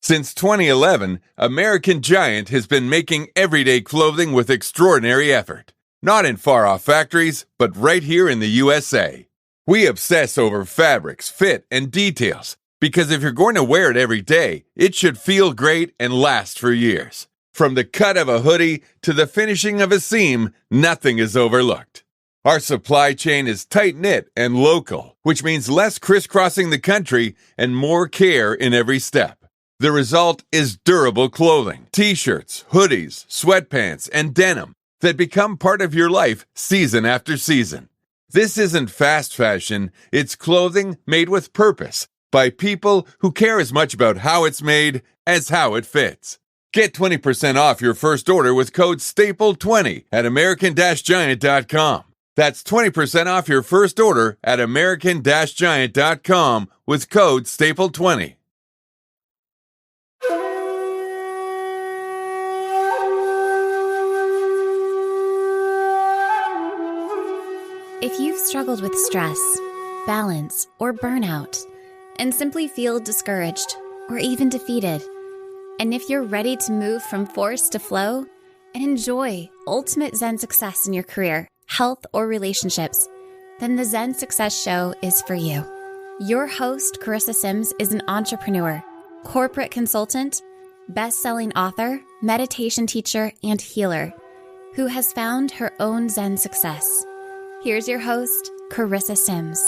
Since 2011, American Giant has been making everyday clothing with extraordinary effort. Not in far-off factories, but right here in the USA. We obsess over fabrics, fit, and details, because if you're going to wear it every day, it should feel great and last for years. From the cut of a hoodie to the finishing of a seam, nothing is overlooked. Our supply chain is tight-knit and local, which means less crisscrossing the country and more care in every step. The result is durable clothing, t-shirts, hoodies, sweatpants, and denim that become part of your life season after season. This isn't fast fashion, it's clothing made with purpose by people who care as much about how it's made as how it fits. Get 20% off your first order with code STAPLE20 at American-Giant.com. That's 20% off your first order at American-Giant.com with code STAPLE20. If you've struggled with stress, balance, or burnout, and simply feel discouraged or even defeated, and if you're ready to move from force to flow and enjoy ultimate Zen success in your career, health, or relationships, then the Zen Success Show is for you. Your host, Carissa Sims, is an entrepreneur, corporate consultant, best-selling author, meditation teacher, and healer who has found her own Zen success. Here's your host, Carissa Sims.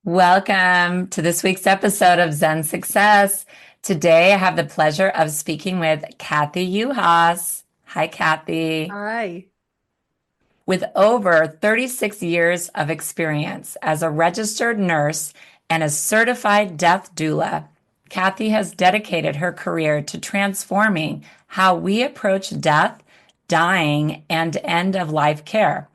Welcome to this week's episode of Zen Success. Today, I have the pleasure of speaking with Cathy Yuhas. Hi, Cathy. Hi. With over 36 years of experience as a registered nurse and a certified death doula, Cathy has dedicated her career to transforming how we approach death, dying, and end-of-life care.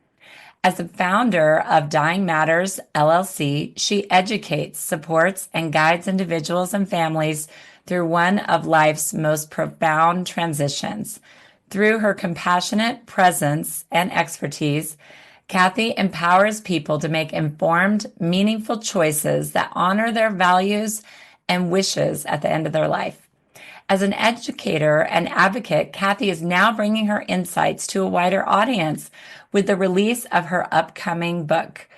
As the founder of Dying Matters, LLC, she educates, supports, and guides individuals and families through one of life's most profound transitions. Through her compassionate presence and expertise, Cathy empowers people to make informed, meaningful choices that honor their values and wishes at the end of their life. As an educator and advocate, Cathy is now bringing her insights to a wider audience with the release of her upcoming book.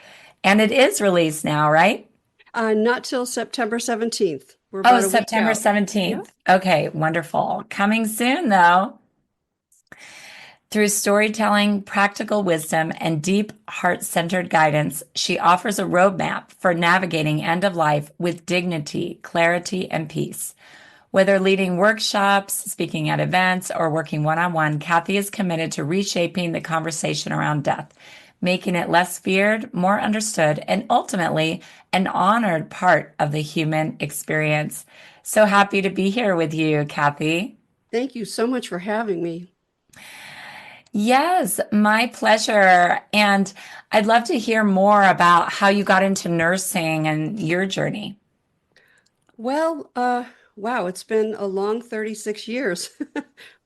And it is released now, right? Not till September 17th. We're Oh, about a week September out. 17th. Yeah. Okay, wonderful. Coming soon, though. Through storytelling, practical wisdom, and deep heart-centered guidance, she offers a roadmap for navigating end of life with dignity, clarity, and peace. Whether leading workshops, speaking at events, or working one-on-one, Cathy is committed to reshaping the conversation around death, making it less feared, more understood, and ultimately an honored part of the human experience. So happy to be here with you, Cathy. Thank you so much for having me. Yes, my pleasure. And I'd love to hear more about how you got into nursing and your journey. Well, wow, it's been a long 36 years,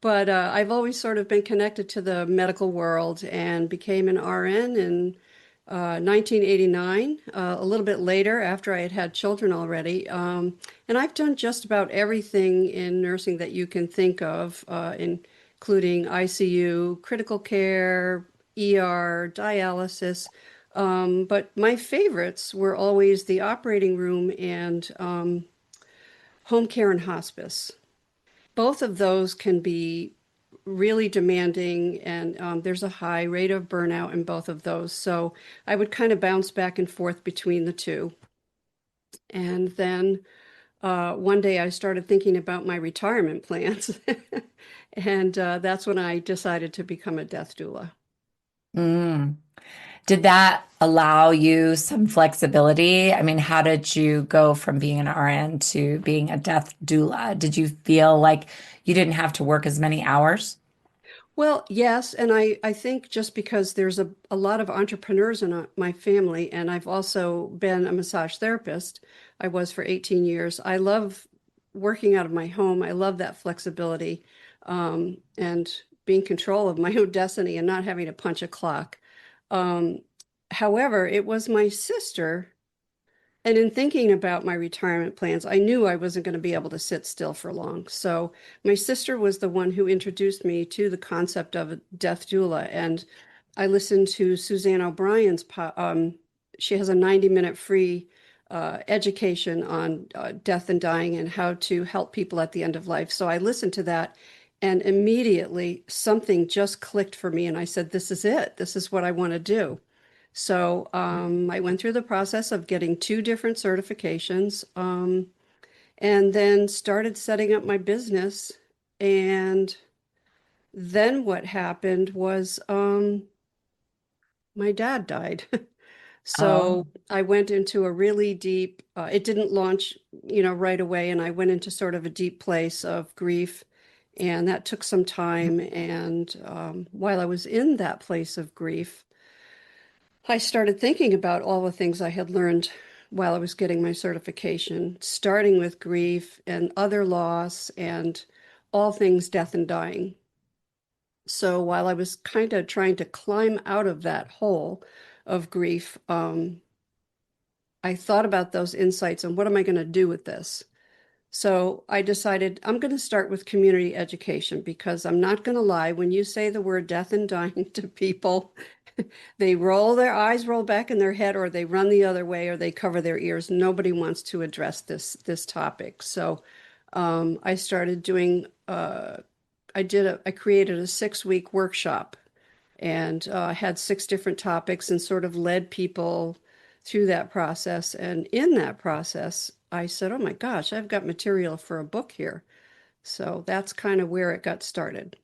but I've always sort of been connected to the medical world and became an RN in 1989, a little bit later after I had had children already. And I've done just about everything in nursing that you can think of, including ICU, critical care, ER, dialysis. But my favorites were always the operating room and home care and hospice. Both of those can be really demanding, and there's a high rate of burnout in both of those. So I would kind of bounce back and forth between the two. And then one day I started thinking about my retirement plans, and that's when I decided to become a death doula. Mm. Did that allow you some flexibility? I mean, how did you go from being an RN to being a death doula? Did you feel like you didn't have to work as many hours? Well, yes, and I think just because there's a lot of entrepreneurs in my family, and I've also been a massage therapist. I was for 18 years. I love working out of my home. I love that flexibility, and being in control of my own destiny and not having to punch a clock. However, it was my sister And in thinking about my retirement plans, I knew I wasn't going to be able to sit still for long. So my sister was the one who introduced me to the concept of a death doula. And I listened to Suzanne O'Brien's, she has a 90-minute free education on death and dying and how to help people at the end of life. So I listened to that and immediately something just clicked for me. And I said, this is it. This is what I want to do. So I went through the process of getting two different certifications, and then started setting up my business. And then what happened was my dad died. Oh, So I went into a really deep, it didn't launch, right away. And I went into sort of a deep place of grief. And that took some time. And while I was in that place of grief, I started thinking about all the things I had learned while I was getting my certification, starting with grief and other loss and all things death and dying. So while I was kind of trying to climb out of that hole of grief, I thought about those insights and what am I going to do with this? So I decided I'm going to start with community education because I'm not going to lie. When you say the word death and dying to people, they roll their eyes, roll back in their head, or they run the other way, or they cover their ears. Nobody wants to address this topic. So I started doing. I created a 6-week workshop and had 6 different topics and sort of led people through that process. And in that process, I said, "Oh my gosh, I've got material for a book here." So that's kind of where it got started.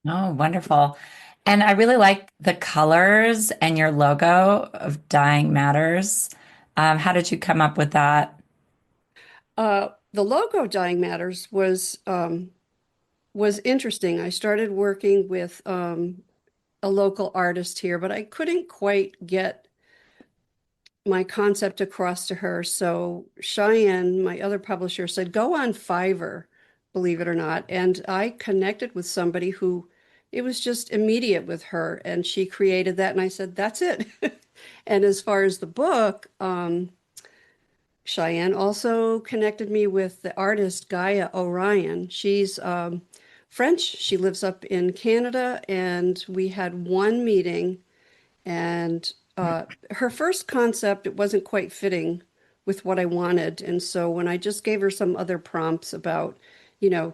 oh, wonderful. And I really like the colors and your logo of Dying Matters. How did you come up with that? The logo Dying Matters was interesting. I started working with a local artist here, but I couldn't quite get my concept across to her. So Cheyenne, my other publisher, said, go on Fiverr, believe it or not. And I connected with somebody who it was just immediate with her, and she created that. And I said, that's it. And as far as the book, Cheyenne also connected me with the artist Gaia Orion. She's French. She lives up in Canada, and we had one meeting. And her first concept, it wasn't quite fitting with what I wanted. And so when I just gave her some other prompts about,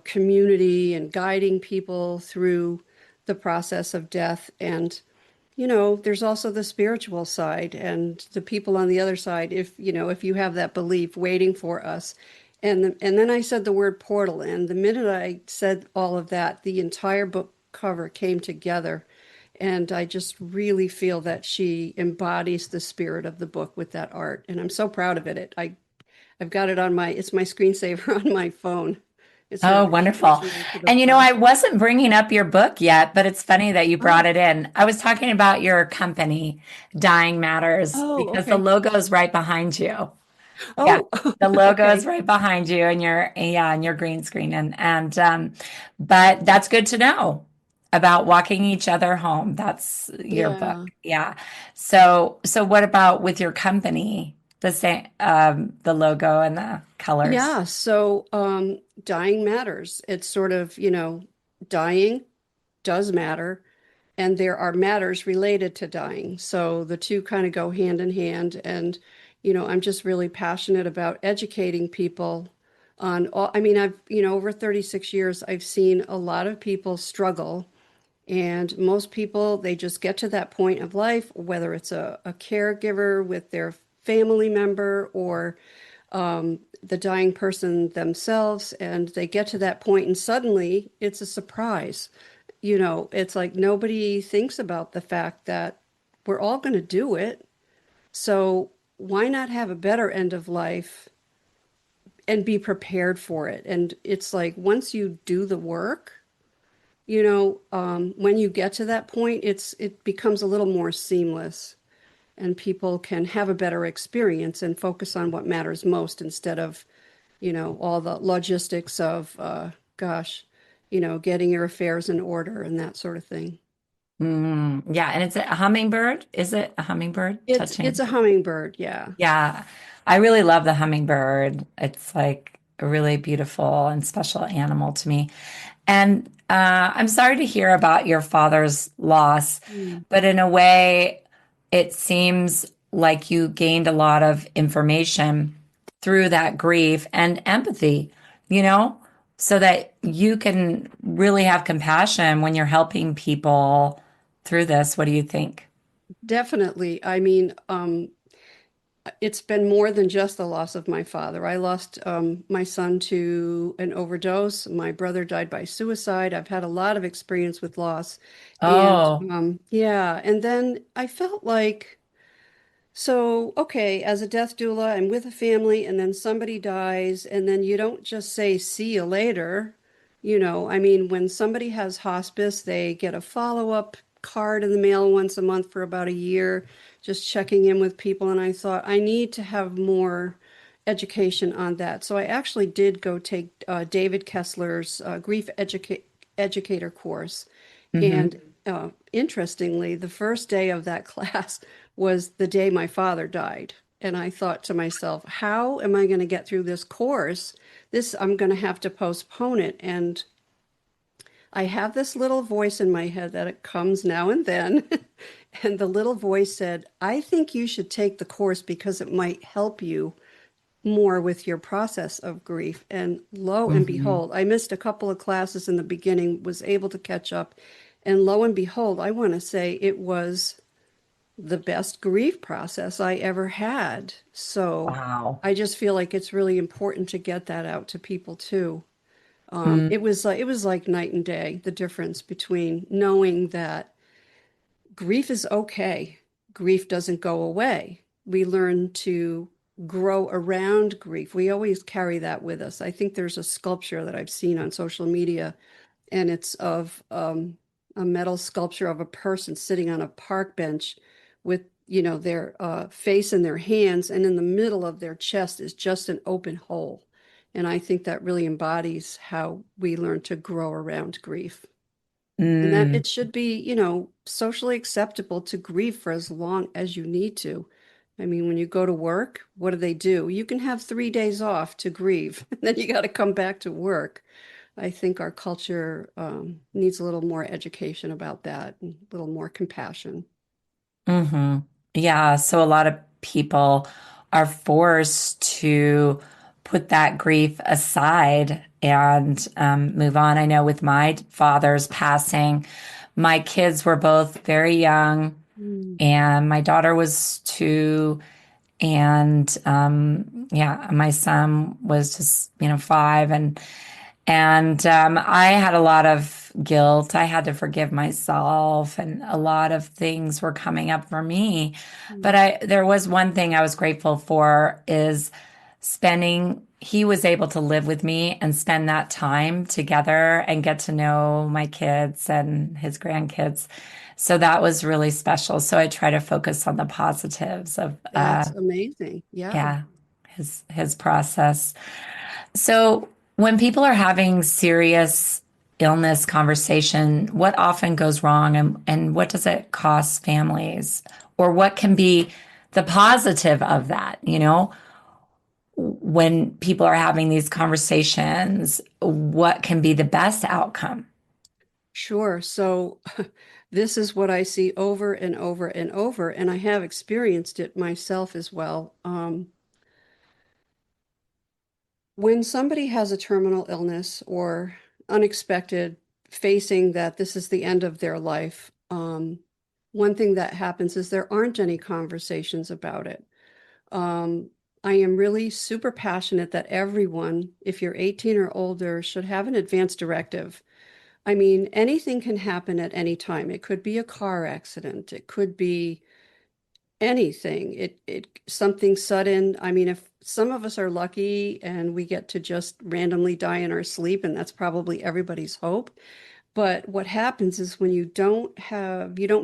community and guiding people through the process of death and there's also the spiritual side and the people on the other side, if you have that belief waiting for us. And then I said the word portal, and the minute I said all of that, the entire book cover came together. And I just really feel that she embodies the spirit of the book with that art. And I'm so proud of it. I've got it it's my screensaver on my phone. It sort Oh, of wonderful. introduces me to the And I process. wasn't bringing up your book yet, but it's funny that you brought Oh, it in. I was talking about your company, Dying Matters, oh, because the okay. logo is right behind you. Yeah, Oh, the logo is okay. right behind you and your green screen and but that's good to know about walking each other home. That's your book. Yeah. Yeah. So what about with your company? The same the logo and the colors. Yeah, so dying matters. It's sort of, dying does matter, and there are matters related to dying. So the two kind of go hand in hand. And, I'm just really passionate about educating people on all. I mean, over 36 years, I've seen a lot of people struggle. And most people, they just get to that point of life, whether it's a caregiver with their family member or the dying person themselves, and they get to that point and suddenly it's a surprise. It's like nobody thinks about the fact that we're all going to do it. So why not have a better end of life and be prepared for it? And it's like once you do the work, when you get to that point, it becomes a little more seamless and people can have a better experience and focus on what matters most instead of all the logistics of, gosh, getting your affairs in order and that sort of thing. Yeah, and it's a hummingbird. Is it a hummingbird It's touching? a hummingbird, yeah. Yeah, I really love the hummingbird. It's like a really beautiful and special animal to me. And I'm sorry to hear about your father's loss, Mm. but in a way, it seems like you gained a lot of information through that grief and empathy, you know, so that you can really have compassion when you're helping people through this. What do you think? Definitely. I mean, it's been more than just the loss of my father. I lost my son to an overdose. My brother died by suicide. I've had a lot of experience with loss. And Oh, yeah, and then I felt like, so, okay, as a death doula, I'm with a family, and then somebody dies, and then you don't just say, see you later. I mean, when somebody has hospice, they get a follow-up card in the mail once a month for about a year, just checking in with people. And I thought, I need to have more education on that. So I actually did go take David Kessler's educator course. hmm. And interestingly, the first day of that class was the day my father died. And I thought to myself, how am I going to get through this course? I'm going to have to postpone it. And I have this little voice in my head that it comes now and then. And the little voice said, I think you should take the course because it might help you more with your process of grief. And lo and Hmm. behold, I missed a couple of classes in the beginning, was able to catch up. And lo and behold, I want to say it was the best grief process I ever had. So Wow. I just feel like it's really important to get that out to people too. Mm. It was like night and day, the difference between knowing that grief is okay. Grief doesn't go away. We learn to grow around grief. We always carry that with us. I think there's a sculpture that I've seen on social media, and it's of a metal sculpture of a person sitting on a park bench with, their face in their hands, and in the middle of their chest is just an open hole. And I think that really embodies how we learn to grow around grief. And that Mm. it should be, socially acceptable to grieve for as long as you need to. I mean, when you go to work, what do? You can have 3 days off to grieve, and then you got to come back to work. I think our culture needs a little more education about that, and a little more compassion. Hmm. Yeah, so a lot of people are forced to put that grief aside and move on. I know with my father's passing, my kids were both very young, Mm. and my daughter was 2, and yeah, my son was just 5, and I had a lot of guilt. I had to forgive myself, and a lot of things were coming up for me. But there was one thing I was grateful for is he was able to live with me and spend that time together and get to know my kids and his grandkids. So that was really special. So I try to focus on the positives of, That's amazing. Yeah. yeah, his process. So, when people are having serious illness conversation, what often goes wrong and what does it cost families? Or what can be the positive of that? When people are having these conversations, what can be the best outcome? Sure. So this is what I see over and over and over, and I have experienced it myself as well. When somebody has a terminal illness or unexpected, facing that this is the end of their life, one thing that happens is there aren't any conversations about it. Um, I am really super passionate that everyone, if you're 18 or older, should have an advance directive. I mean, anything can happen at any time. It could be a car accident. It could be anything. It something sudden. I mean, if some of us are lucky and we get to just randomly die in our sleep, and that's probably everybody's hope. But what happens is when you don't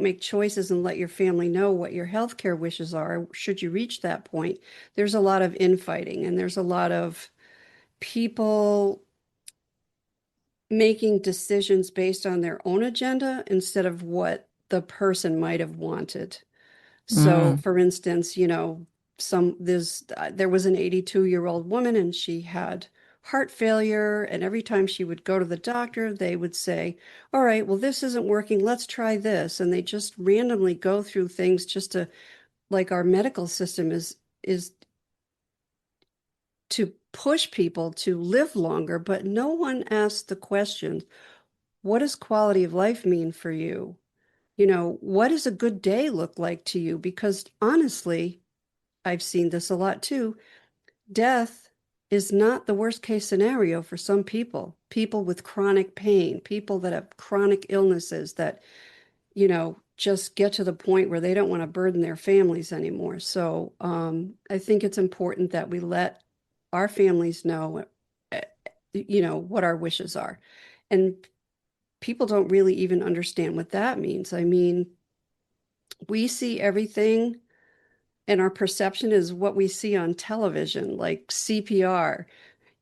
make choices and let your family know what your healthcare wishes are, should you reach that point, there's a lot of infighting and there's a lot of people making decisions based on their own agenda instead of what the person might have wanted. So, Mm. for instance, there was an 82-year-old woman and she had heart failure, and every time she would go to the doctor, they would say, "All right, well, this isn't working. Let's try this." And they just randomly go through things just to, like, our medical system is to push people to live longer, but no one asks the question, what does quality of life mean for you? What does a good day look like to you? Because honestly, I've seen this a lot too. Death is not the worst case scenario for some people, people with chronic pain, people that have chronic illnesses that, just get to the point where they don't want to burden their families anymore. So I think it's important that we let our families know, uh, what our wishes are. And people don't really even understand what that means. I mean, we see everything and our perception is what we see on television, like CPR.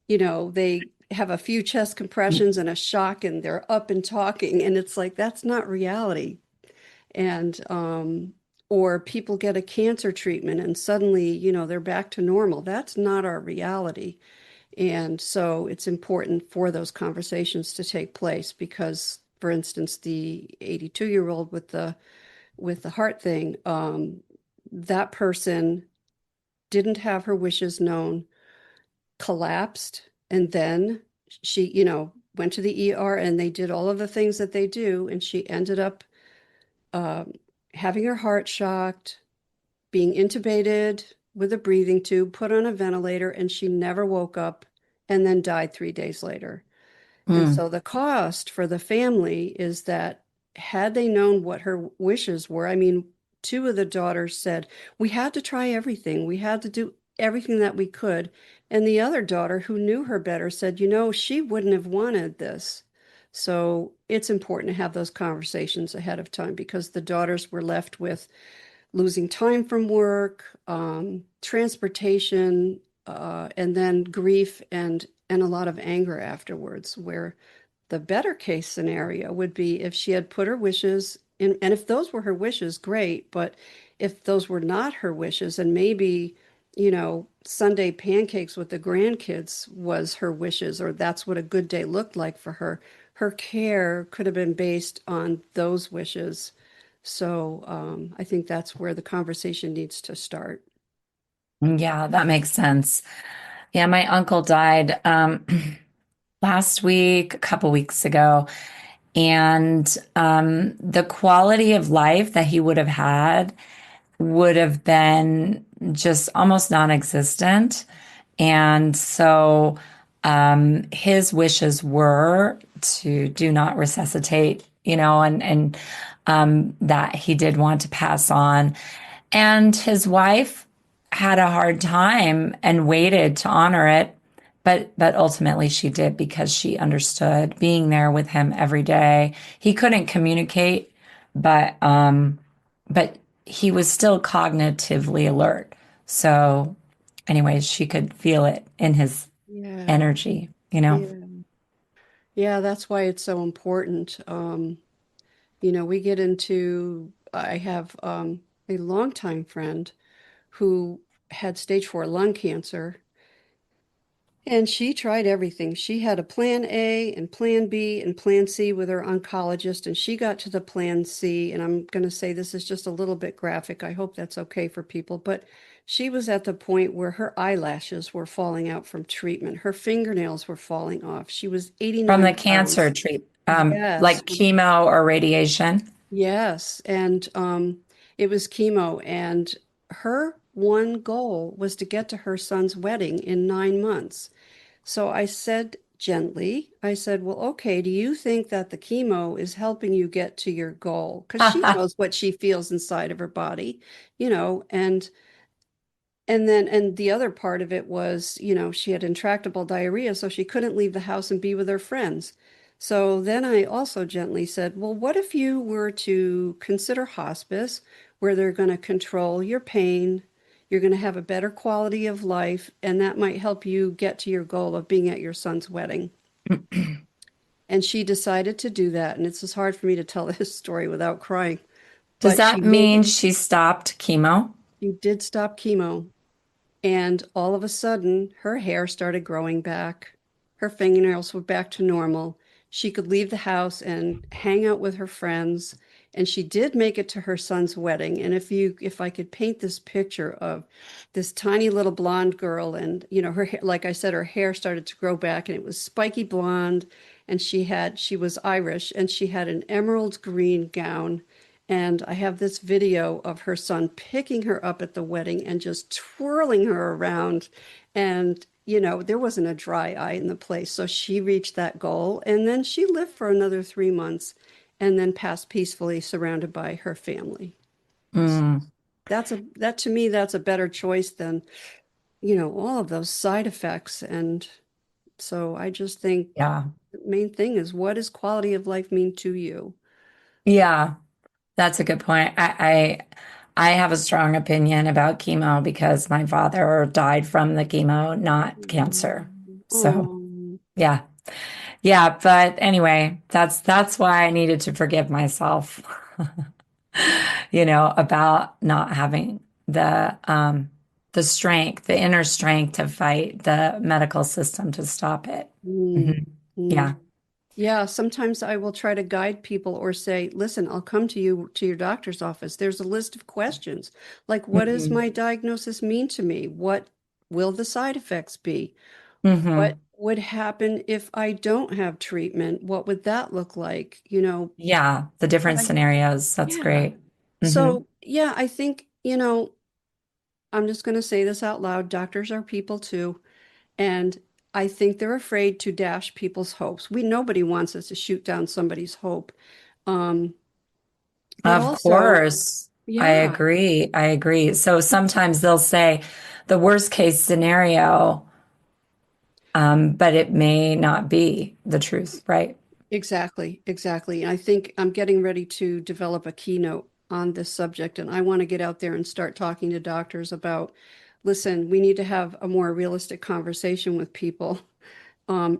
They have a few chest compressions and a shock and they're up and talking. And it's like, that's not reality. And, or people get a cancer treatment and suddenly, they're back to normal. That's not our reality. And so it's important for those conversations to take place because, for instance, the 82-year-old with the heart thing, that person didn't have her wishes known, collapsed, and then she, went to the ER and they did all of the things that they do, and she ended up um, having her heart shocked, being intubated with a breathing tube, put on a ventilator, and she never woke up and then died 3 days later. And Mm. so the cost for the family is that had they known what her wishes were, I mean, two of the daughters said, we had to try everything. We had to do everything that we could. And the other daughter, who knew her better, said, she wouldn't have wanted this. So it's important to have those conversations ahead of time because the daughters were left with losing time from work, transportation, and then grief and a lot of anger afterwards, where the better case scenario would be if she had put her wishes in, and if those were her wishes, great. But if those were not her wishes, and maybe, Sunday pancakes with the grandkids was her wishes, or that's what a good day looked like for her, her care could have been based on those wishes. So I think that's where the conversation needs to start. Yeah, that makes sense. Yeah, my uncle died last week, a couple weeks ago, and the quality of life that he would have had would have been just almost non-existent. And so his wishes were to do not resuscitate, and that he did want to pass on. And his wife had a hard time and waited to honor it. But ultimately she did because she understood being there with him every day. He couldn't communicate, but he was still cognitively alert. So anyways, she could feel it in his Yeah, energy. yeah, yeah. That's why it's so important. We get into, I have a longtime friend who had stage 4 lung cancer, and she tried everything. She had a plan A and plan B and plan C with her oncologist, and she got to the plan C. And I'm going to say this is just a little bit graphic. I hope that's okay for people. But she was at the point where her eyelashes were falling out from treatment. Her fingernails were falling off. She was From 89 the cancer pounds. treat, Yes, like chemo or radiation. yes. And it was chemo. And her one goal was to get to her son's wedding in 9 months. So I said gently, I said, well, okay, do you think that the chemo is helping you get to your goal? Because she knows what she feels inside of her body, and the other part of it was, she had intractable diarrhea, so she couldn't leave the house and be with her friends. So then I also gently said, well, what if you were to consider hospice, where they're going to control your pain, you're going to have a better quality of life, and that might help you get to your goal of being at your son's wedding. And she decided to do that. And it's just hard for me to tell this story without crying. Does but that mean she stopped chemo? she did stop chemo. And all of a sudden, her hair started growing back. Her fingernails were back to normal. She could leave the house and hang out with her friends. And she did make it to her son's wedding. And if I could paint this picture of this tiny little blonde girl, and like I said, her hair started to grow back, and it was spiky blonde, and she was Irish, and she had an emerald green gown. And I have this video of her son picking her up at the wedding and just twirling her around. And, there wasn't a dry eye in the place. So she reached that goal. And then she lived for another 3 months and then passed peacefully surrounded by her family. Mm, That to me, that's a better choice than, all of those side effects. And so I just think yeah. the main thing is, what does quality of life mean to you? Yeah, that's a good point. I have a strong opinion about chemo because my father died from the chemo, not cancer. So, Oh, yeah. Yeah, but anyway, that's why I needed to forgive myself, about not having the strength, the inner strength to fight the medical system to stop it. mm, Mhm. mm. Yeah. Yeah, sometimes I will try to guide people or say, listen, I'll come to you to your doctor's office. There's a list of questions like, what does Hmm. my diagnosis mean to me? What will the side effects be? What Hmm. would happen if I don't have treatment? What would that look like? Yeah, the But different scenarios. That's yeah. great. Hmm. So, yeah, I think, I'm just going to say this out loud. Doctors are people too. And I think they're afraid to dash people's hopes. Nobody wants us to shoot down somebody's hope. Um, but Of also, course. I yeah, agree. I agree. So sometimes they'll say the worst case scenario, but it may not be the truth, right? exactly, exactly. And I think I'm getting ready to develop a keynote on this subject, and I want to get out there and start talking to doctors about, listen, we need to have a more realistic conversation with people.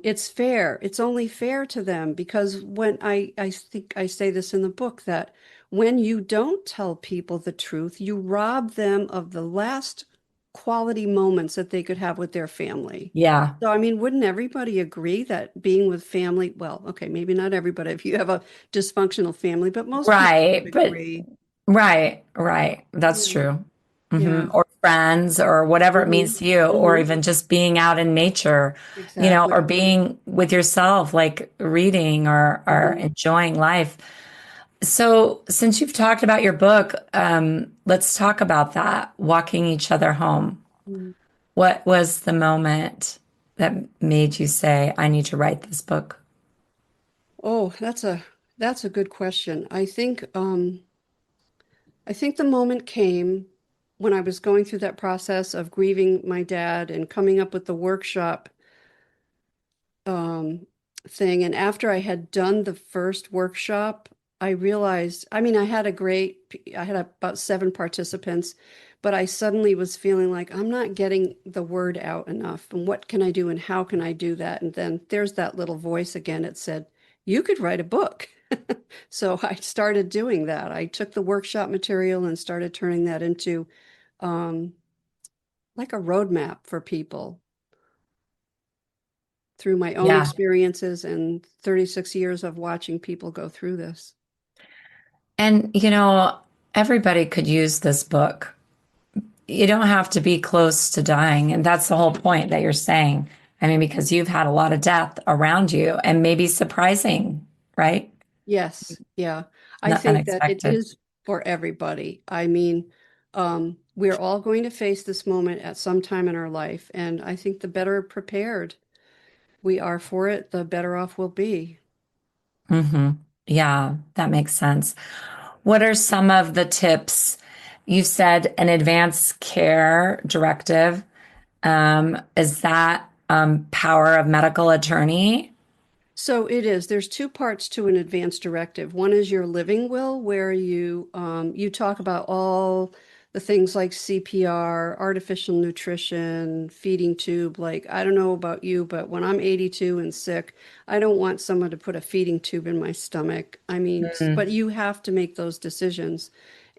It's fair. It's only fair to them because when I think I say this in the book that when you don't tell people the truth, you rob them of the last quality moments that they could have with their family. Yeah. So, I mean, wouldn't everybody agree that being with family, well, okay, maybe not everybody if you have a dysfunctional family, but most people would Right. But agree. right, right. That's Yeah, true. yeah. Or friends or whatever it Hmm. means to you, or Hmm. even just being out in nature, or Exactly. being with yourself, like reading or Hmm. enjoying life. So, since you've talked about your book, let's talk about that, walking each other home. What was the moment that made you say, I need to write this book? Oh, that's a good question. I think the moment came when I was going through that process of grieving my dad and coming up with the workshop um, thing. And after I had done the first workshop, I realized, I mean, I had about 7 participants, but I suddenly was feeling like I'm not getting the word out enough. And what can I do and how can I do that? And then there's that little voice again. It said, you could write a book. So I started doing that. I took the workshop material and started turning that into um, like a roadmap for people through my own Yeah. experiences and 36 years of watching people go through this. And, everybody could use this book. You don't have to be close to dying. And that's the whole point that you're saying. I mean, because you've had a lot of death around you and maybe surprising, right? Yes, yeah. I Not think that it unexpected. is for everybody. I mean, we're all going to face this moment at some time in our life, and I think the better prepared we are for it, the better off we'll be. Hmm. Yeah, that makes sense. What are some of the tips? You said an advanced care directive. Is that power of medical attorney? So it is. There's two parts to an advance directive. One is your living will, where you talk about all the things like CPR, artificial nutrition, feeding tube. Like, I don't know about you, but when I'm 82 and sick, I don't want someone to put a feeding tube in my stomach. I mean, but Mm, you have to make those decisions.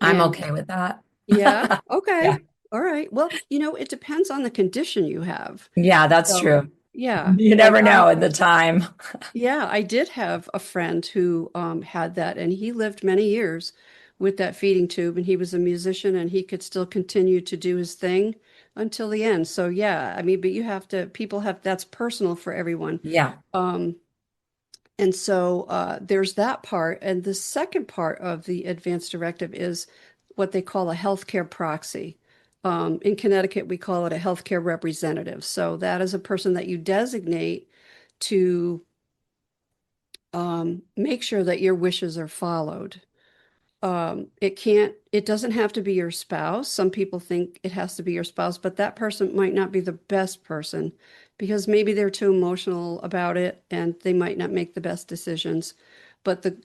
I'm And okay with that. yeah, okay. Yeah. All right. Well, it depends on the condition you have. Yeah, that's So, true. yeah, You like never know at the time. yeah, I did have a friend who had that, and he lived many years with that feeding tube, and he was a musician, and he could still continue to do his thing until the end. So, yeah, I mean, but people have, that's personal for everyone. Yeah. Um, and so there's that part. And the second part of the advance directive is what they call a healthcare proxy. In Connecticut, we call it a healthcare representative. So that is a person that you designate to make sure that your wishes are followed. It doesn't have to be your spouse. Some people think it has to be your spouse, but that person might not be the best person because maybe they're too emotional about it and they might not make the best decisions. But the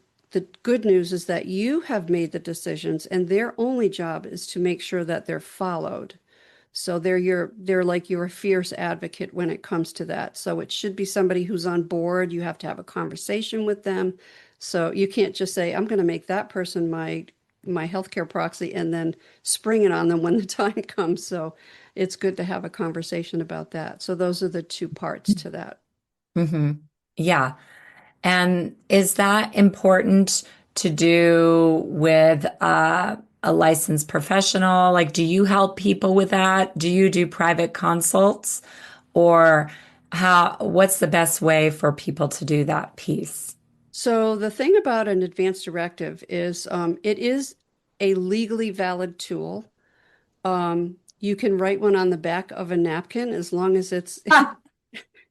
good news is that you have made the decisions and their only job is to make sure that they're followed. So they're like your fierce advocate when it comes to that. So it should be somebody who's on board. You have to have a conversation with them. So you can't just say, I'm going to make that person my healthcare proxy and then spring it on them when the time comes. So it's good to have a conversation about that. So those are the two parts to that. Hmm. Yeah. And is that important to do with a licensed professional? Like, do you help people with that? Do you do private consults? Or what's the best way for people to do that piece? So the thing about an advance directive is it is a legally valid tool. You can write one on the back of a napkin as long as it's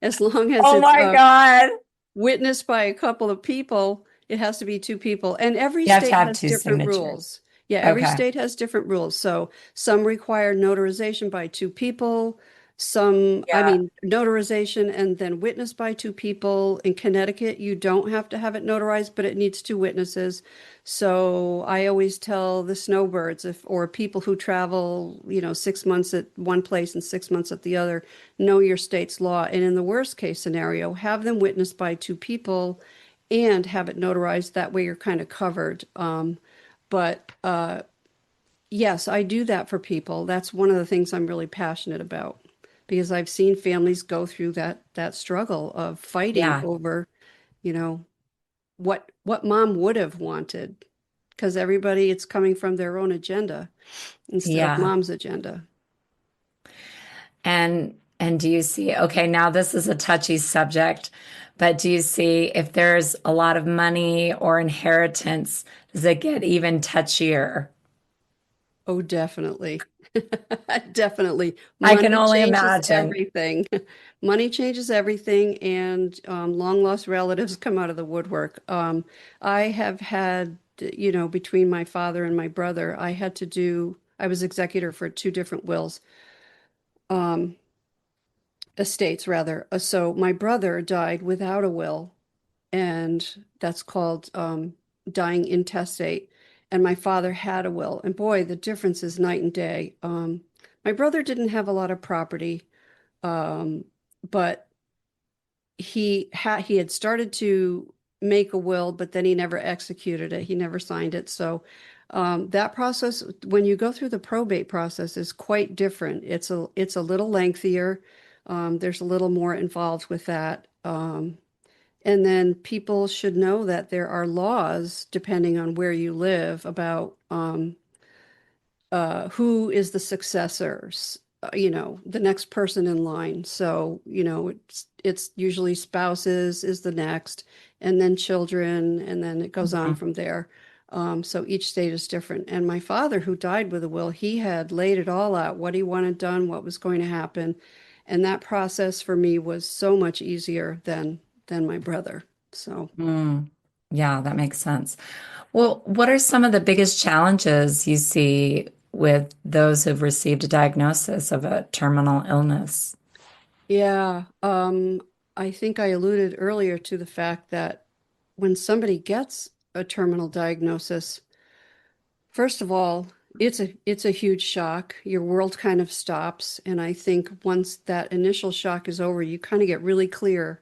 as long as Oh it's my God. witnessed by a couple of people. It has to be two people, and every You have to state have has two different signatures. rules. Yeah, every Okay. state has different rules. So some require notarization by two people, some, I Yeah. mean, notarization and then witnessed by two people. In Connecticut, you don't have to have it notarized, but it needs two witnesses. So I always tell the snowbirds or people who travel, 6 months at one place and 6 months at the other, know your state's law. And in the worst case scenario, have them witnessed by two people and have it notarized. That way you're kind of covered. But yes, I do that for people. That's one of the things I'm really passionate about because I've seen families go through that struggle of fighting Yeah. over, you know, what mom would have wanted because everybody it's coming from their own agenda instead of Yeah. mom's agenda. And do you see, okay, now this is a touchy subject, but do you see if there's a lot of money or inheritance, does it get even touchier? Oh, definitely. Definitely. I can Money only changes imagine. everything. Money changes everything, and long lost relatives come out of the woodwork. I have had, between my father and my brother, I was executor for two different wills, um, estates rather. So my brother died without a will, and that's called dying intestate. And my father had a will, and boy, the difference is night and day. My brother didn't have a lot of property, but he had started to make a will, but then he never executed it. He never signed it. So that process, when you go through the probate process, is quite different. It's a little lengthier. There's a little more involved with that. And then people should know that there are laws, depending on where you live, about who is the successors, the next person in line. So, it's usually spouses is the next, and then children, and then it goes on Mhm. from there. So each state is different. And my father, who died with a will, he had laid it all out, what he wanted done, what was going to happen. And that process for me was so much easier than my brother. So. Mm. Yeah, that makes sense. Well, what are some of the biggest challenges you see with those who've received a diagnosis of a terminal illness? Yeah, I think I alluded earlier to the fact that when somebody gets a terminal diagnosis, first of all, It's a huge shock. Your world kind of stops, and I think once that initial shock is over, you kind of get really clear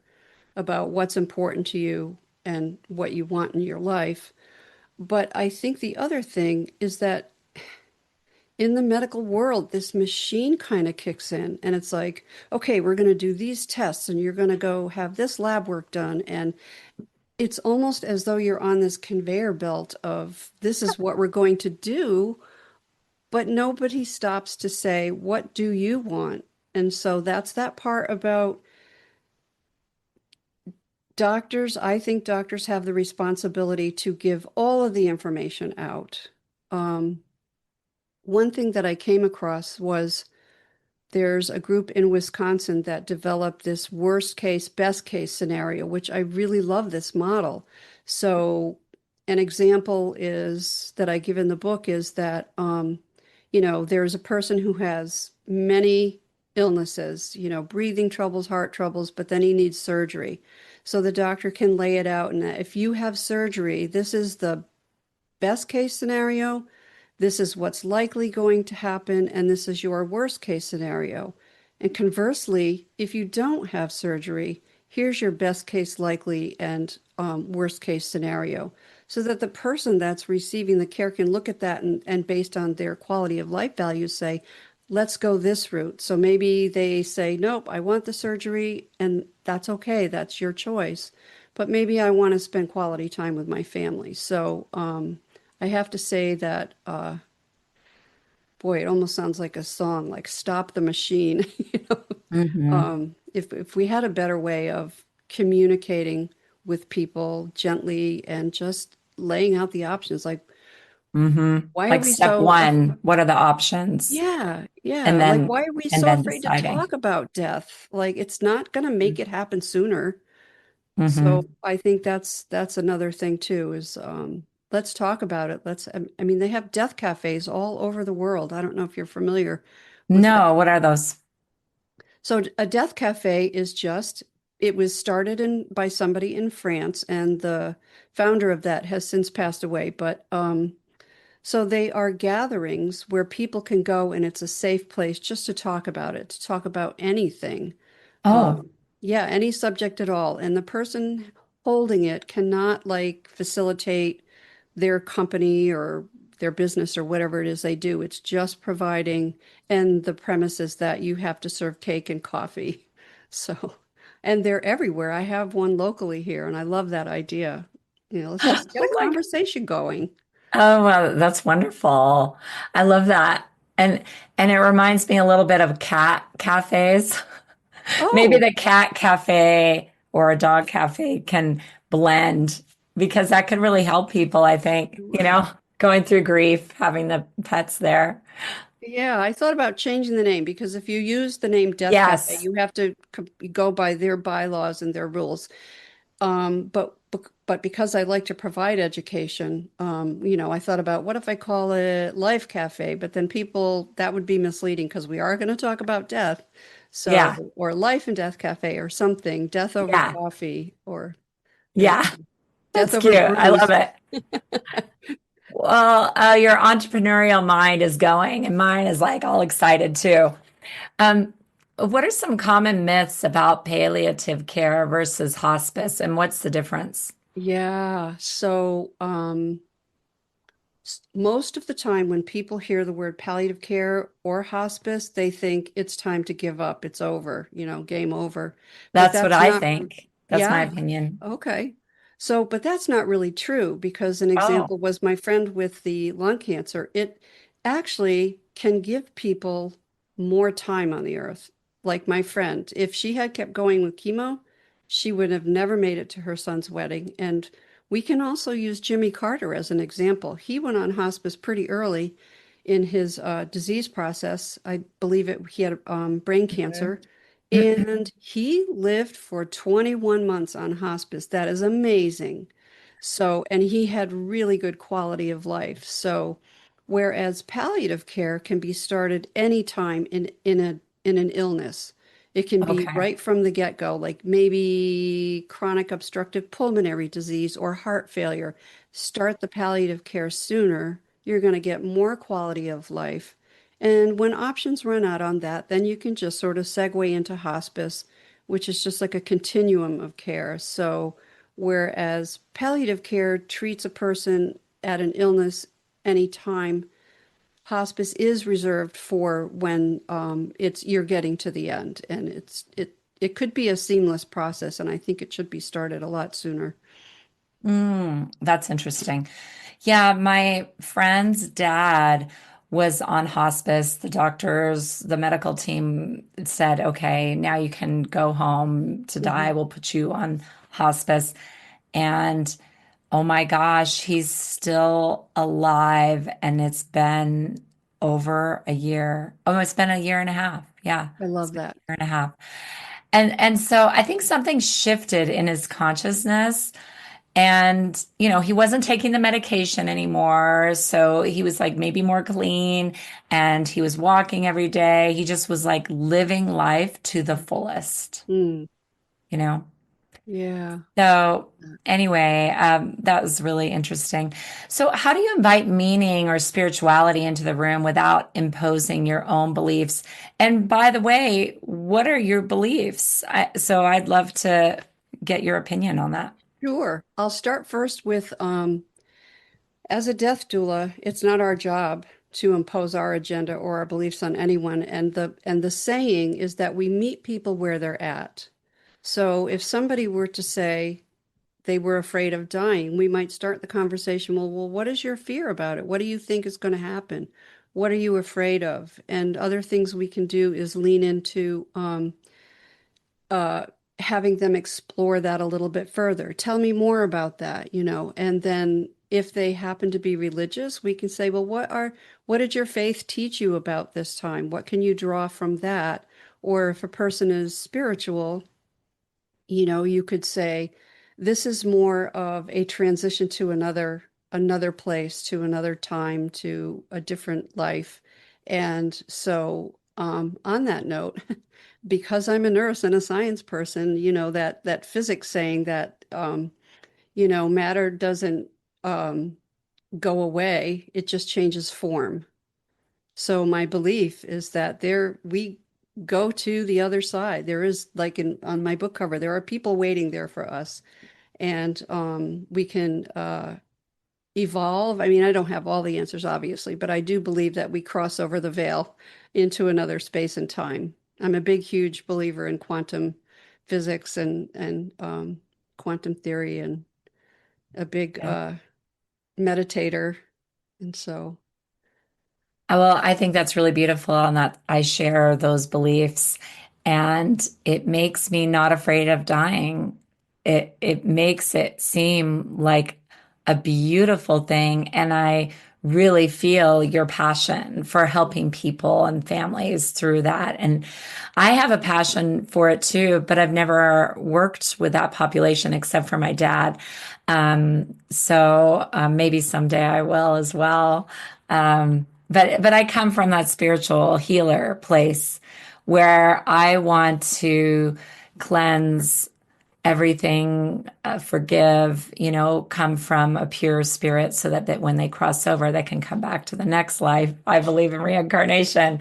about what's important to you and what you want in your life. But I think the other thing is that in the medical world, this machine kind of kicks in, and it's like, okay, we're going to do these tests, and you're going to go have this lab work done, and it's almost as though you're on this conveyor belt of this is what we're going to do, but nobody stops to say, what do you want? And so that's that part about doctors. I think doctors have the responsibility to give all of the information out. Um, One thing that I came across was there's a group in Wisconsin that developed this worst case, best case scenario, which I really love this model. So, an example is that I give in the book is that, there's a person who has many illnesses, breathing troubles, heart troubles, but then he needs surgery. So the doctor can lay it out, and if you have surgery, this is the best case scenario. This is what's likely going to happen, and this is your worst case scenario. And conversely, if you don't have surgery, here's your best case likely and worst case scenario. So that the person that's receiving the care can look at that and based on their quality of life values say, let's go this route. So maybe they say, nope, I want the surgery, and that's okay. That's your choice. But maybe I want to spend quality time with my family. So, I have to say that, boy, it almost sounds like a song, like "Stop the Machine." Hmm. If we had a better way of communicating with people gently and just laying out the options, like Hmm. why are Like we step so one, what are the options? yeah, And yeah, like then why are we and so then afraid to deciding. talk about death? Like it's not going to make it happen sooner. So Hmm. I think that's another thing too is let's talk about it. I mean they have death cafes all over the world. I don't know if you're familiar with that. No, what are those? So a death cafe is just it was started in by somebody in France and the founder of that has since passed away, but so they are gatherings where people can go and it's a safe place just to talk about it, to talk about anything. Oh, Um, yeah, any subject at all. And the person holding it cannot like facilitate their company or their business or whatever it is they do. It's just providing, and the premise is that you have to serve cake and coffee. So, and they're everywhere. I have one locally here, and I love that idea. Let's just get a oh my God. conversation going. Oh, well, that's wonderful. I love that. And and it reminds me a little bit of cat cafes. Maybe Oh, the cat cafe or a dog cafe can blend because that could really help people, I think, going through grief, having the pets there. yeah, I thought about changing the name because if you use the name Death Cafe, Yes. you have to go by their bylaws and their rules. But because I like to provide education, I thought about what if I call it Life Cafe, but then people that would be misleading because we are going to talk about death. Yeah. So, or Life and Death Cafe or something, death over Yeah. coffee or uh, Yeah. death That's over cute. I love brews. it. Well, your entrepreneurial mind is going, and mine is like all excited too. What are some common myths about palliative care versus hospice, and what's the difference? Yeah. So, most of the time when people hear the word palliative care or hospice, they think it's time to give up. It's over, game over. But That's what that's I not, think. That's my yeah, opinion. okay. So, but that's not really true because an Oh, example was my friend with the lung cancer. It actually can give people more time on the earth. Like my friend, if she had kept going with chemo, she would have never made it to her son's wedding. And we can also use Jimmy Carter as an example. He went on hospice pretty early in his disease process. I believe he had brain cancer, and he lived for 21 months on hospice. That is amazing. So, and he had really good quality of life. So, whereas palliative care can be started anytime in an illness. It can be okay. right from the get-go, like maybe chronic obstructive pulmonary disease or heart failure. Start the palliative care sooner. you're going to get more quality of life. And when options run out on that, then you can just sort of segue into hospice, which is just like a continuum of care. So, whereas palliative care treats a person at an illness anytime, hospice is reserved for when it's you're getting to the end, and it could be a seamless process, and I think it should be started a lot sooner. That's interesting. Yeah, my friend's dad was on hospice. The doctors, the medical team said, okay, now you can go home to die. Mhm. We'll put you on hospice. And oh my gosh, he's still alive. And it's been over a year. Oh, it's been a year and a half. Yeah, I it's love been that. a year and a half. And so I think something shifted in his consciousness. And, he wasn't taking the medication anymore. So he was like maybe more clean and he was walking every day. He just was like living life to the fullest, Mm, you know? yeah. So anyway, that was really interesting. So how do you invite meaning or spirituality into the room without imposing your own beliefs? And by the way, what are your beliefs? So I'd love to get your opinion on that. Sure. I'll start first with as a death doula, it's not our job to impose our agenda or our beliefs on anyone. And the saying is that we meet people where they're at. So if somebody were to say they were afraid of dying, we might start the conversation, well, what is your fear about it? What do you think is going to happen? What are you afraid of? And other things we can do is lean into uh, having them explore that a little bit further. Tell me more about that, and then if they happen to be religious, we can say, well, what did your faith teach you about this time? What can you draw from that? Or if a person is spiritual, you could say, this is more of a transition to another place, to another time, to a different life. And so, on that note, because I'm a nurse and a science person, that physics saying that matter doesn't um, go away, it just changes form. So my belief is that there we go to the other side. There is, like on my book cover, there are people waiting there for us, and we can evolve. I mean, I don't have all the answers, obviously, but I do believe that we cross over the veil into another space and time. I'm a big, huge believer in quantum physics and quantum theory, and a big meditator. And so, Well, I think that's really beautiful and that I share those beliefs. And it makes me not afraid of dying. It makes it seem like a beautiful thing. And I really feel your passion for helping people and families through that. And I have a passion for it too, but I've never worked with that population except for my dad. So maybe someday I will as well. But I come from that spiritual healer place where I want to cleanse everything, forgive, come from a pure spirit so that when they cross over, they can come back to the next life. I believe in reincarnation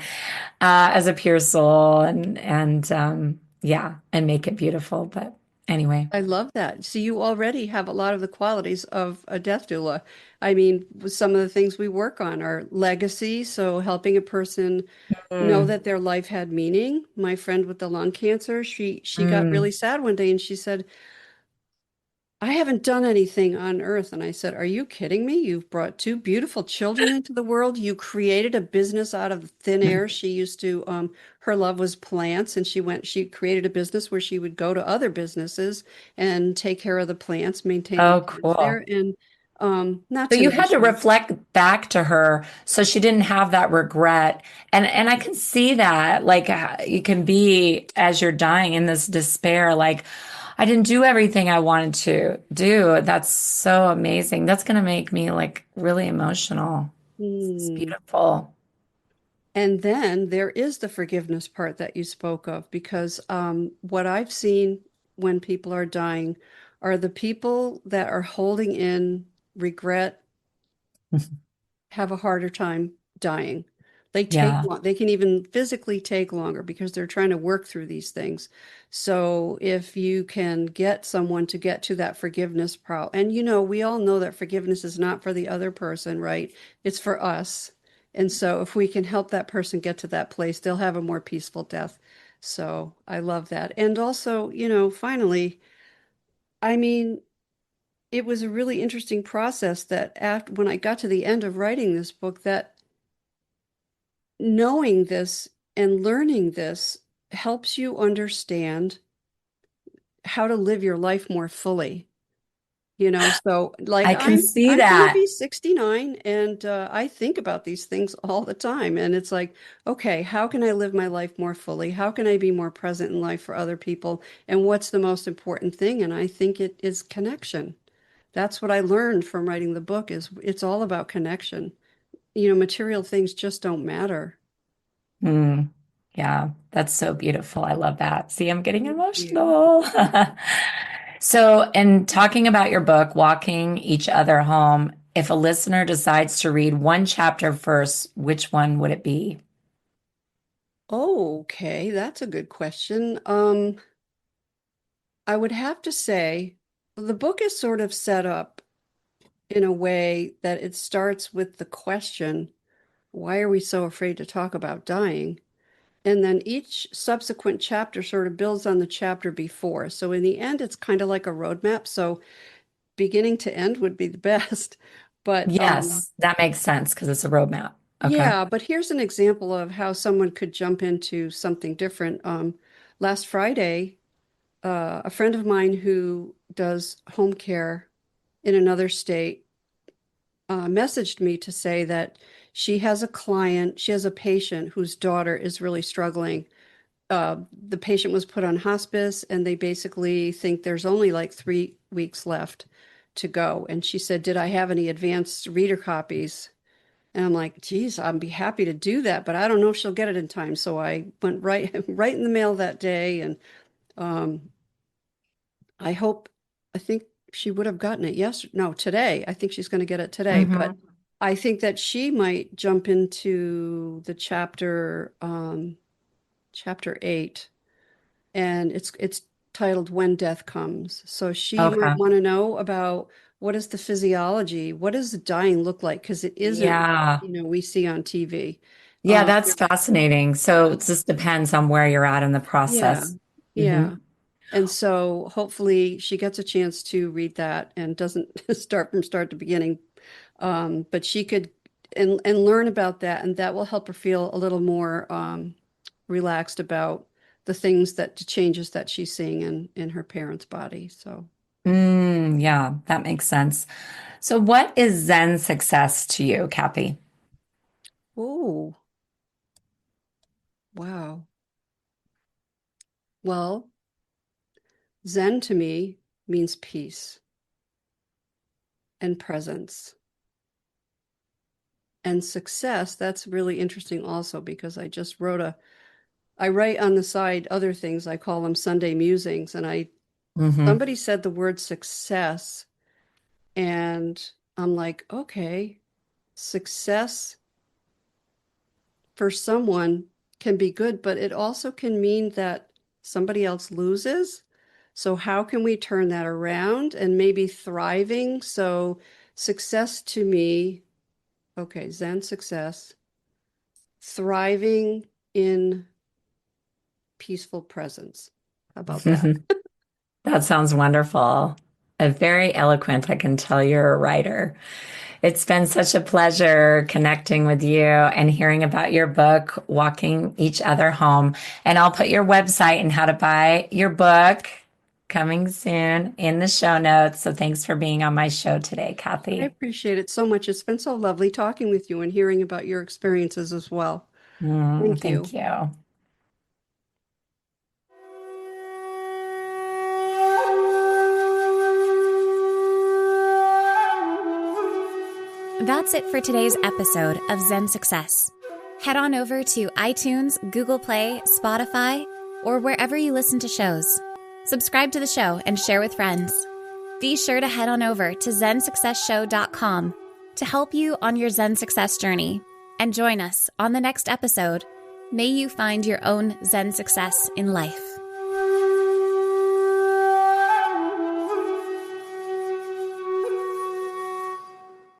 as a pure soul and yeah, and make it beautiful. But anyway. I love that. So you already have a lot of the qualities of a death doula. I mean, some of the things we work on are legacy, so helping a person know Mm, that their life had meaning. My friend with the lung cancer, she got mm. really sad one day and she said, I haven't done anything on earth. And I said, are you kidding me? You've brought two beautiful children into the world. You created a business out of thin air. She used to, her love was plants, and she created a business where she would go to other businesses and take care of the plants, maintain the Oh, plants there. cool. And not So to you had to mention, reflect back to her so she didn't have that regret. And I can see that like you can be as you're dying in this despair like I didn't do everything I wanted to do. That's so amazing. That's going to make me like really emotional. It's hmm. beautiful. And then there is the forgiveness part that you spoke of, because what I've seen when people are dying are the people that are holding in regret have a harder time dying. They take Yeah. they can even physically take longer because they're trying to work through these things. So if you can get someone to get to that forgiveness and we all know that forgiveness is not for the other person, right? It's for us. And so if we can help that person get to that place, they'll have a more peaceful death. So I love that. And also, finally, I mean, it was a really interesting process that after when I got to the end of writing this book, that knowing this and learning this helps you understand how to live your life more fully. So like I can see I'm going to that. be 69 and I think about these things all the time. And it's like, okay, how can I live my life more fully? How can I be more present in life for other people? And what's the most important thing? And I think it is connection. That's what I learned from writing the book is it's all about connection. Material things just don't matter. Mm, yeah, that's so beautiful. I love that. See, I'm getting Thank you. emotional. So, in talking about your book, Walking Each Other Home, if a listener decides to read one chapter first, which one would it be? Okay, that's a good question. I would have to say the book is sort of set up in a way that it starts with the question, why are we so afraid to talk about dying? And then each subsequent chapter sort of builds on the chapter before. So in the end, it's kind of like a roadmap. So beginning to end would be the best. But Yes, that makes sense because it's a roadmap. Okay. yeah, but here's an example of how someone could jump into something different. Last Friday, a friend of mine who does home care in another state messaged me to say that she has a patient whose daughter is really struggling. The patient was put on hospice, and they basically think there's only like 3 weeks left to go. And she said, "Did I have any advanced reader copies?" And I'm like, geez, I'd be happy to do that, but I don't know if she'll get it in time. So I went right right in the mail that day, and um, I hope, I think she would have gotten it no, today. I think she's going to get it today, but Hmm. I think that she might jump into the chapter 8, and it's titled When Death Comes. So she might Okay. want to know about what is the physiology, what does the dying look like? Because it isn't what, Yeah. we see on TV. Yeah, that's There's fascinating. So it just depends on where you're at in the Yeah, process. Hmm. yeah. And so hopefully she gets a chance to read that and doesn't start from start to beginning. But she could and learn about that, and that will help her feel a little more relaxed about the changes that she's seeing in her parents' body. So, Yeah, that makes sense. So, what is Zen success to you, Kathy? oh, wow. Well, Zen to me means peace and presence. And success, that's really interesting also because I write on the side other things. I call them Sunday musings. And Hmm. somebody said the word success, and I'm like, okay, success for someone can be good, but it also can mean that somebody else loses. So how can we turn that around and maybe thriving? So success to me, okay, Zen success, thriving in peaceful presence. How about that? That sounds wonderful. Very eloquent. I can tell you're a writer. It's been such a pleasure connecting with you and hearing about your book, Walking Each Other Home. And I'll put your website and how to buy your book coming soon in the show notes. So thanks for being on my show today, I Kathy. appreciate it so much. It's been so lovely talking with you and hearing about your experiences as well. Thank Thank you. you. That's it for today's episode of Zen Success. Head on over to iTunes, Google Play, Spotify, or wherever you listen to shows. Subscribe to the show and share with friends. Be sure to head on over to zensuccessshow.com to help you on your Zen success journey. And join us on the next episode. May you find your own Zen success in life.